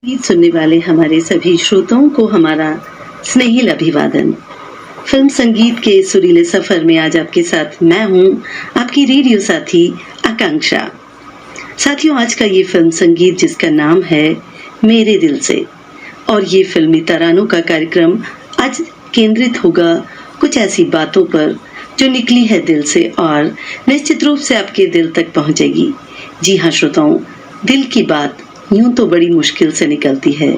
गीत सुनने वाले हमारे सभी श्रोताओं को हमारा स्नेहिल अभिवादन। फिल्म संगीत के सुरीले सफर में आज आपके साथ मैं हूं, आपकी रेडियो साथी आकांक्षा। साथियों, आज का ये फिल्म संगीत जिसका नाम है मेरे दिल से, और ये फिल्मी तरानों का कार्यक्रम आज केंद्रित होगा कुछ ऐसी बातों पर जो निकली है दिल से और निश्चित रूप से आपके दिल तक पहुंचेगी। जी हाँ श्रोताओं, दिल की बात यूं तो बड़ी मुश्किल से निकलती है,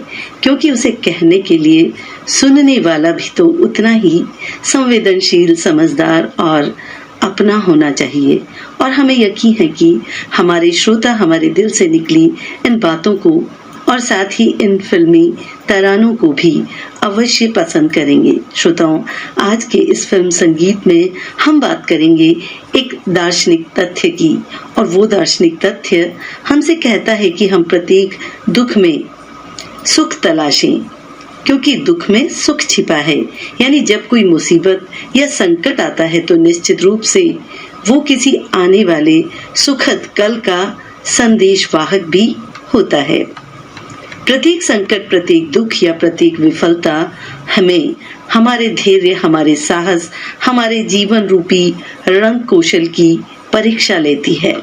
क्योंकि उसे कहने के लिए सुनने वाला भी तो उतना ही संवेदनशील, समझदार और अपना होना चाहिए। और हमें यकीन है कि हमारे श्रोता हमारे दिल से निकली इन बातों को और साथ ही इन फिल्मी तरानों को भी अवश्य पसंद करेंगे। श्रोताओं, आज के इस फिल्म संगीत में हम बात करेंगे एक दार्शनिक तथ्य की, और वो दार्शनिक तथ्य हमसे कहता है कि हम प्रत्येक दुख में सुख तलाशें, क्योंकि दुख में सुख छिपा है। यानी जब कोई मुसीबत या संकट आता है तो निश्चित रूप से वो किसी आने वाले सुखद कल का संदेशवाहक भी होता है। प्रत्येक संकट, प्रत्येक दुख या प्रत्येक विफलता हमें हमारे धैर्य, हमारे साहस, हमारे जीवन रूपी रंग कौशल की परीक्षा लेती है।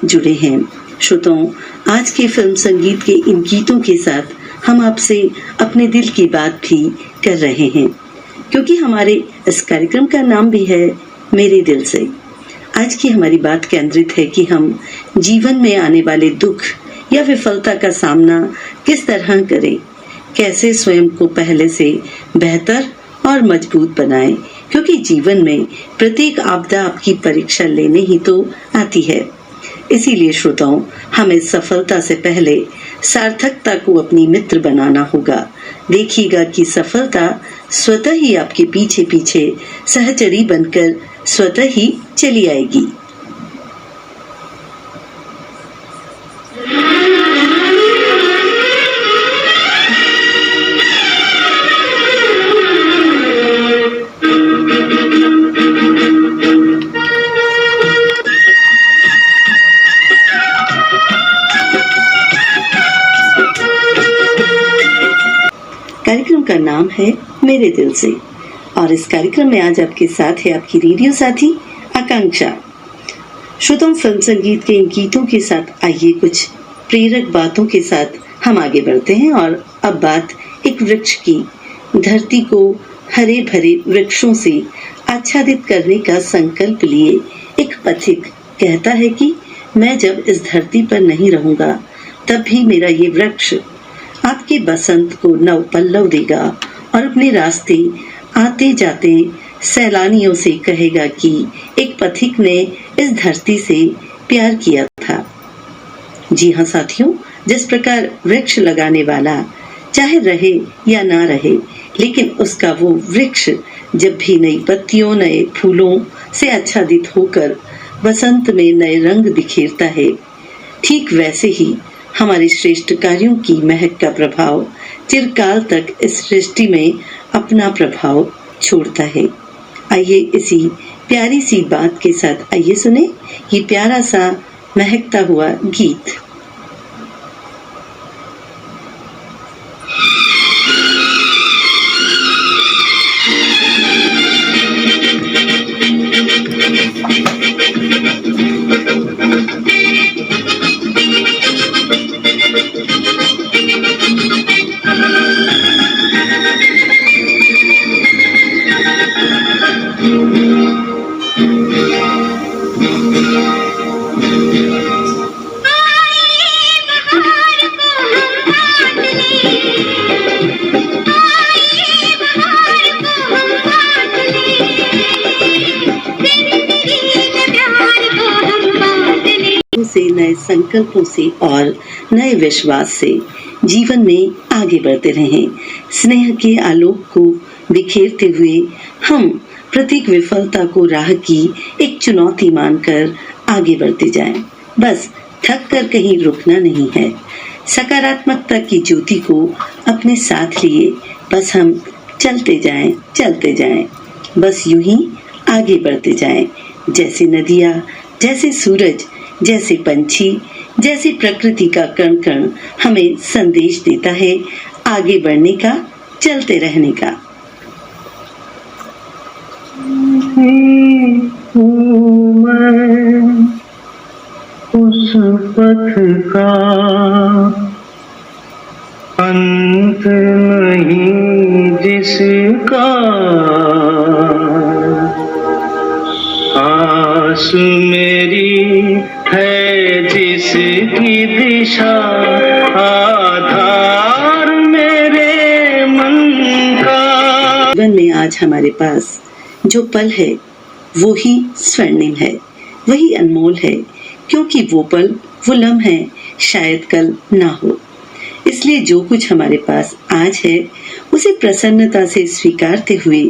जुड़े हैं श्रोताओं, आज के फिल्म संगीत के इन गीतों के साथ हम आपसे अपने दिल की बात भी कर रहे हैं, क्योंकि हमारे इस कार्यक्रम का नाम भी है मेरे दिल से। आज की हमारी बात केंद्रित है कि हम जीवन में आने वाले दुख या विफलता का सामना किस तरह करें, कैसे स्वयं को पहले से बेहतर और मजबूत बनाएं, क्योंकि जीवन में प्रत्येक आपदा आपकी परीक्षा लेने ही तो आती है। इसीलिए श्रोताओं, हमें सफलता से पहले सार्थकता को अपनी मित्र बनाना होगा। देखिएगा कि सफलता स्वतः ही आपके पीछे पीछे सहचरी बनकर स्वतः ही चली आएगी। कार्यक्रम का नाम है मेरे दिल से, और इस कार्यक्रम में आज आपके साथ है आपकी रेडियो साथी आकांक्षा। श्रोताओं, फिल्म संगीत के इन गीतों के साथ आइए कुछ प्रेरक बातों के साथ हम आगे बढ़ते हैं। और अब बात एक वृक्ष की। धरती को हरे भरे वृक्षों से आच्छादित करने का संकल्प लिए एक पथिक कहता है कि मैं जब इस धरती पर नहीं रहूंगा तब भी मेरा ये वृक्ष आपके बसंत को नव पल्लव देगा और अपने रास्ते आते जाते सैलानियों से कहेगा कि एक पथिक ने इस धरती से प्यार किया था। जी हाँ साथियों, जिस प्रकार वृक्ष लगाने वाला चाहे रहे या ना रहे, लेकिन उसका वो वृक्ष जब भी नई पत्तियों, नए फूलों से आच्छादित होकर बसंत में नए रंग बिखेरता है, ठीक वैसे ही हमारे श्रेष्ठ कार्यों की महक का प्रभाव चिरकाल तक इस सृष्टि में अपना प्रभाव छोड़ता है। आइए इसी प्यारी सी बात के साथ आइए सुने ये प्यारा सा महकता हुआ गीत। नए संकल्पों से और नए विश्वास से जीवन में आगे बढ़ते रहें। स्नेह के आलोक को बिखेरते हुए हम प्रत्येक विफलता को राह की एक चुनौती मानकर आगे बढ़ते जाएं। बस थक कर कहीं रुकना नहीं है। सकारात्मकता की ज्योति को अपने साथ लिए बस हम चलते जाएं। बस यूं ही आगे बढ़ते जाएं। जैसे नदियाँ, जैसे सूरज, जैसे पंछी, जैसे प्रकृति का कण कण हमें संदेश देता है आगे बढ़ने का, चलते रहने का। उस पथ का अंत नहीं जिसका आस मेरी है, जिसकी दिशा आधार मेरे मन का। जीवन में आज हमारे पास जो पल है वो ही स्वर्णिम है, वही अनमोल है, क्योंकि वो पल, वो लम्हा शायद कल ना हो। इसलिए जो कुछ हमारे पास आज है उसे प्रसन्नता से स्वीकारते हुए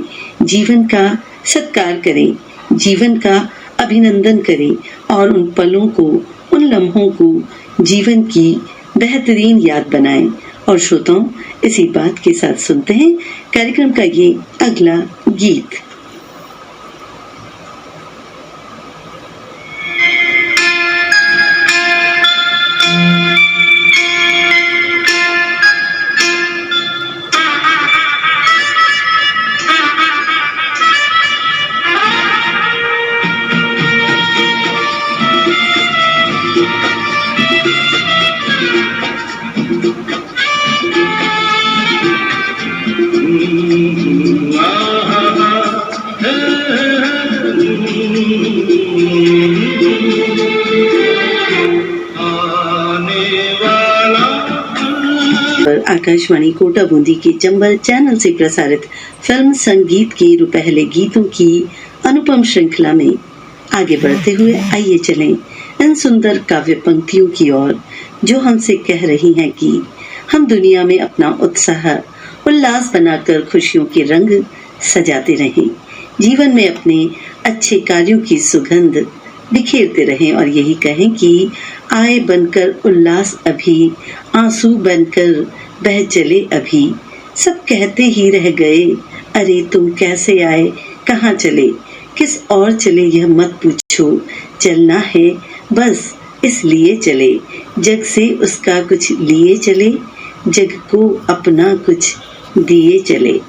जीवन का सत्कार करें, जीवन का अभिनंदन करें और उन पलों को, उन लम्हों को जीवन की बेहतरीन याद बनाएं। और श्रोताओं, इसी बात के साथ सुनते हैं कार्यक्रम का ये अगला गीत। आकाशवाणी कोटा बूंदी के चंबल चैनल से प्रसारित फिल्म संगीत के रुपहले गीतों की अनुपम श्रृंखला में आगे बढ़ते हुए आइए चलें इन सुंदर काव्य पंक्तियों की ओर जो हमसे कह रही हैं कि हम दुनिया में अपना उत्साह उल्लास बनाकर खुशियों के रंग सजाते रहें, जीवन में अपने अच्छे कार्यों की सुगंध बिखेरते रहें और यही कहें कि आए बनकर उल्लास अभी, आंसू बनकर बह चले अभी। सब कहते ही रह गए, अरे तुम कैसे आए, कहाँ चले, किस और चले यह मत पूछो, चलना है बस इसलिए चले, जग से उसका कुछ लिए चले, जग को अपना कुछ दिए चले।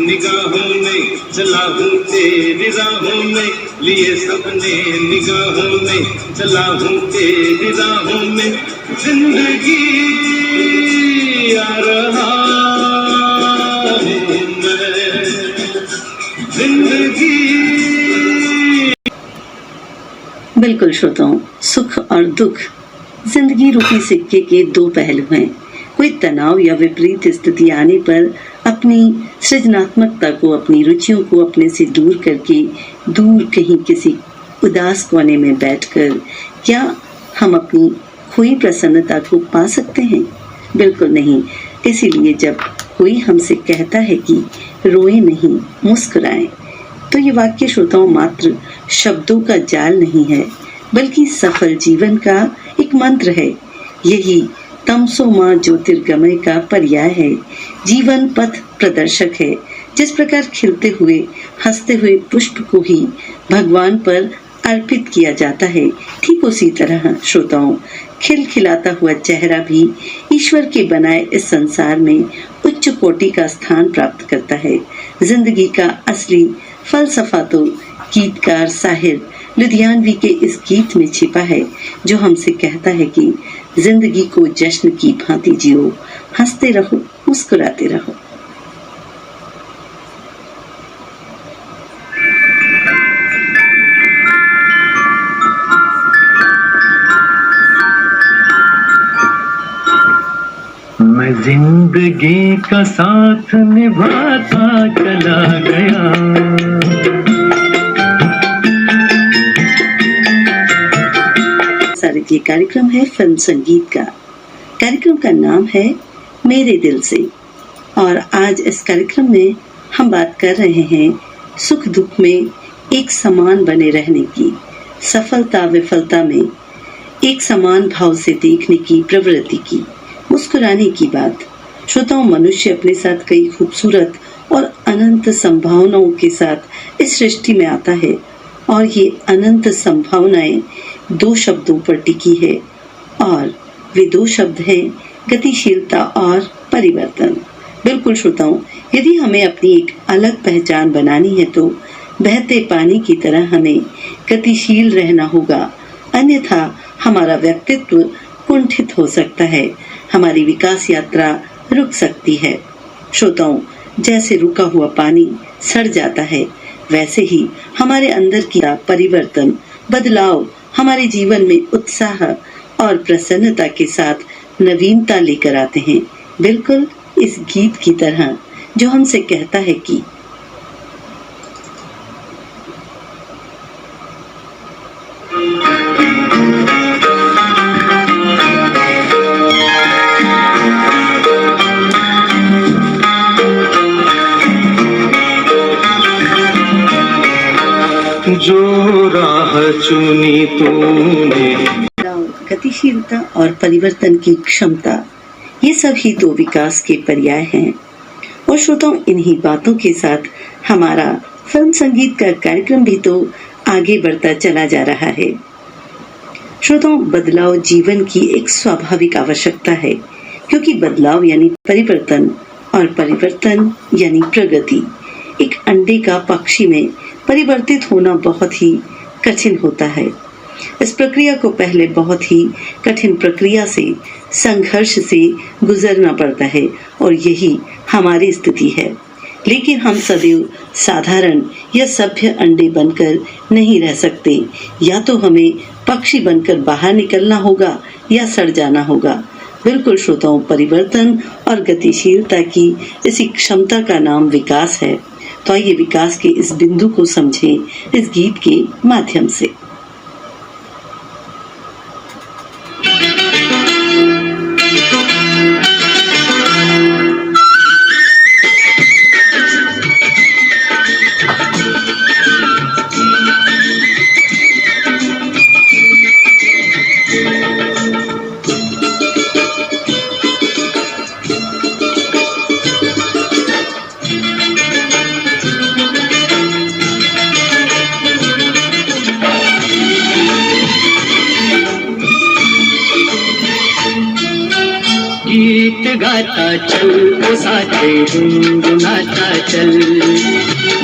निगाहों में चला हूँ तेरी राहों में, लिए सपने निगाहों में चला हूँ तेरी राहों में, जिंदगी आ रहा हूँ मैं, जिंदगी। बिल्कुल श्रोताओं, सुख और दुख जिंदगी रूपी सिक्के के दो पहलू हैं। कोई तनाव या विपरीत स्थिति आने पर अपनी सृजनात्मकता को, अपनी रुचियों को अपने से दूर करके दूर कहीं किसी उदास कोने में बैठकर क्या हम अपनी खोई प्रसन्नता को पा सकते हैं? बिल्कुल नहीं। इसीलिए जब कोई हमसे कहता है कि रोए नहीं मुस्कुराएं, तो ये वाक्य श्रोताओं मात्र शब्दों का जाल नहीं है, बल्कि सफल जीवन का एक मंत्र है। यही तमसो मां ज्योतिर्गमय का पर्याय है, जीवन पथ प्रदर्शक है। जिस प्रकार खिलते हुए हंसते हुए पुष्प को ही भगवान पर अर्पित किया जाता है, ठीक उसी तरह श्रोताओं खिलखिलाता हुआ चेहरा भी ईश्वर के बनाए इस संसार में उच्च कोटि का स्थान प्राप्त करता है। जिंदगी का असली फलसफा तो गीतकार साहिर लुधियानवी के इस गीत में छिपा है, जो हमसे कहता है कि जिंदगी को जश्न की भांति जियो, हंसते रहो मुस्कुराते रहो। जिंदगी का साथ निभाता चला गया। सारे ये कार्यक्रम है फिल्म संगीत का। कार्यक्रम का नाम है मेरे दिल से, और आज इस कार्यक्रम में हम बात कर रहे हैं सुख दुख में एक समान बने रहने की, सफलता विफलता में एक समान भाव से देखने की प्रवृत्ति की, मुस्कुराने की बात। श्रोताओं, मनुष्य अपने साथ कई खूबसूरत और अनंत संभावनाओं के साथ इस सृष्टि में आता है, और ये अनंत संभावनाएं दो शब्दों पर टिकी है, और वे दो शब्द हैं गतिशीलता और परिवर्तन। बिल्कुल श्रोताओं, यदि हमें अपनी एक अलग पहचान बनानी है तो बहते पानी की तरह हमें गतिशील रहना होगा, अन्यथा हमारा व्यक्तित्व कुंठित हो सकता है, हमारी विकास यात्रा रुक सकती है। श्रोताओं, जैसे रुका हुआ पानी सड़ जाता है, वैसे ही हमारे अंदर की परिवर्तन, बदलाव हमारे जीवन में उत्साह और प्रसन्नता के साथ नवीनता लेकर आते हैं। बिल्कुल इस गीत की तरह जो हमसे कहता है कि जो राह चुनी तूने। गतिशीलता और परिवर्तन की क्षमता, ये सभी तो विकास के पर्याय हैं। और श्रोताओं, इन्हीं बातों के साथ हमारा फिल्म संगीत का कार्यक्रम भी तो आगे बढ़ता चला जा रहा है। श्रोताओं, बदलाव जीवन की एक स्वाभाविक आवश्यकता है, क्योंकि बदलाव यानी परिवर्तन और परिवर्तन यानी प्रगति। एक अंडे का पक्षी में परिवर्तित होना बहुत ही कठिन होता है। इस प्रक्रिया को पहले बहुत ही कठिन प्रक्रिया से, संघर्ष से गुजरना पड़ता है, और यही हमारी स्थिति है। लेकिन हम सदैव साधारण या सभ्य अंडे बनकर नहीं रह सकते। या तो हमें पक्षी बनकर बाहर निकलना होगा या सड़ जाना होगा। बिल्कुल श्रोताओं, परिवर्तन और गतिशीलता की इसी क्षमता का नाम विकास है। तो आइए विकास के इस बिंदु को समझें इस गीत के माध्यम से। गीत गाता चल ओ साथे गुनगुनाता चल,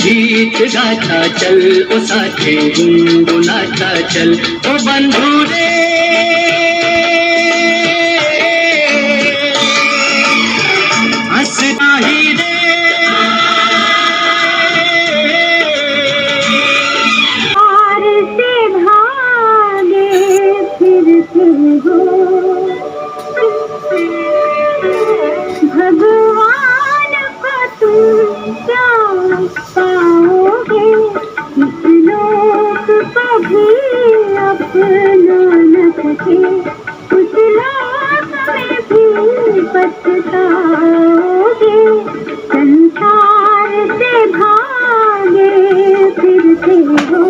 गीत गाता चल ओ साथे गुनगुनाता चल। ओ बंधु रे हंसता ही रे, हार से भागे फिरते हो, भगवान को तुम क्या पाओगे, इस लोक को भी अपना न सके, उस लोक में भी पछताओगे, संसार से भागे फिरते हो।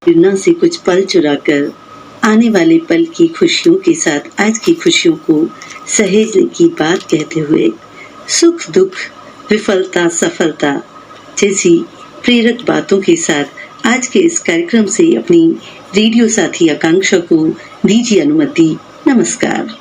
प्रेरणा से कुछ पल चुराकर आने वाले पल की खुशियों के साथ आज की खुशियों को सहेजने की बात कहते हुए सुख दुख, विफलता सफलता जैसी प्रेरक बातों के साथ आज के इस कार्यक्रम से अपनी रेडियो साथी आकांक्षा को दीजिए अनुमति। नमस्कार।